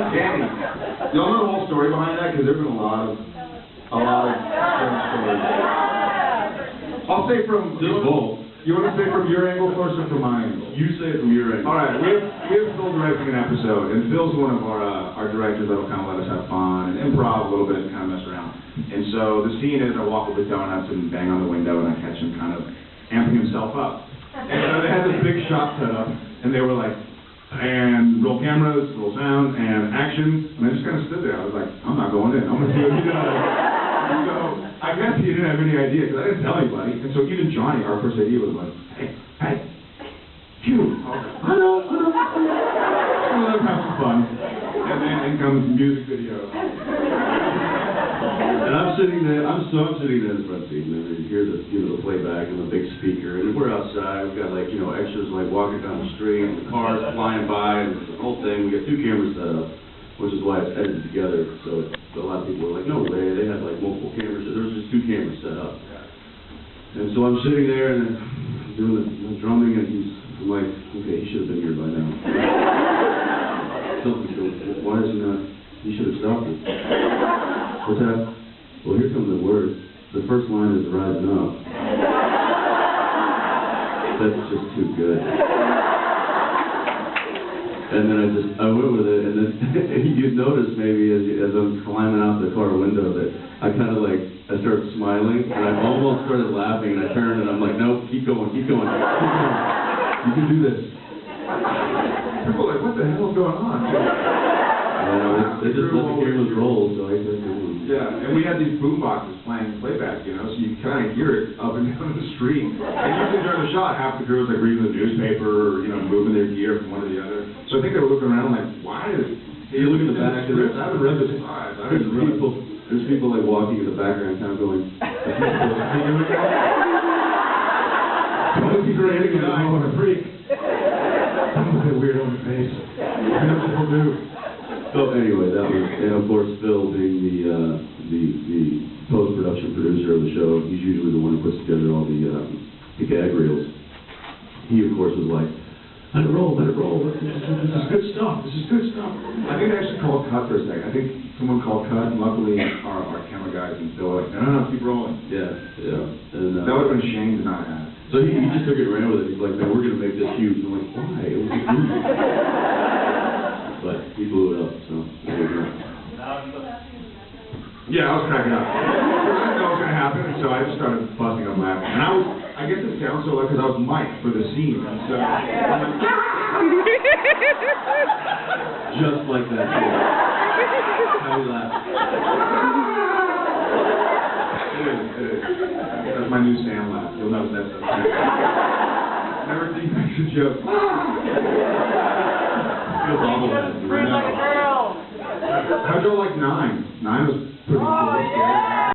Danny, y'all know the whole story behind that? Because there's been a lot of strange stories. I'll say from both. You want to say from your angle first or from my angle? You say it from your angle. All right, we have Phil directing an episode, and Phil's one of our directors that'll kind of let us have fun and improv a little bit and kind of mess around. And so the scene is I walk with the donuts and bang on the window, and I catch him kind of amping himself up. And so they had this big shot set up, and they were like, and roll cameras, roll sound, and action. And I just kind of stood there. I was like, I'm not going in. I'm going to see what he does. So I guess he didn't have any idea, because I didn't tell anybody. And so even Johnny, our first AD, was like, hey, phew. I know. Let's have some fun. And then in comes the music video. And I'm sitting there in the front seat, and you hear the playback and the big speaker, and we're outside. We've got extras walking down the street, and the cars flying by, and the whole thing. We got 2 cameras set up, which is why it's edited together. So a lot of people were like, no way, they had multiple cameras. So there was just 2 cameras set up. And so I'm sitting there and doing the drumming, and I'm like, okay, he should have been here by now. Something goes, why is he not? He should have stopped it. What's that? Well, here come the words. The first line is rising up. That's just too good. And then I went with it, and then you'd notice maybe as I'm climbing out the car window that I kind of I started smiling, and I almost started laughing, and I turned and I'm like, nope, keep going. You can do this. People are like, what the hell is going on? They just let the cameras roll, so I said, yeah, and we had these boom boxes playing playback, so you kind of hear it up and down the street. And usually during the shot, half the crew was reading the newspaper or moving their gear from one to the other. So I think they were looking around like, why is you look at the back of the I haven't read this live. There's people walking in the background, kind of going. Don't be great, I want to freak. I'm a weird on the face. I know people do. So anyway, that was, and of course Phil being the post-production producer of the show, he's usually the one who puts together all the gag reels. He of course was like, let it roll. This is good stuff. I think they actually called cut for a second. I think someone called cut, and luckily our camera guys and Phil were like, no, keep rolling. Yeah. And that would have been a shame to not have. So he just took it and ran with it. He's like, man, we're going to make this huge. I'm like, why? It was a movie. But he blew it up, so there you go. Yeah, I was cracking up. I didn't know what was going to happen, and so I just started busting up laughing. And I guess it sounds so loud because I was mic'd for the scene, and so I'm like, just like that. How we laugh. It is. That's my new Sam laugh. You'll notice that's never think makes a joke. How'd y'all like 9? 9 was pretty cool.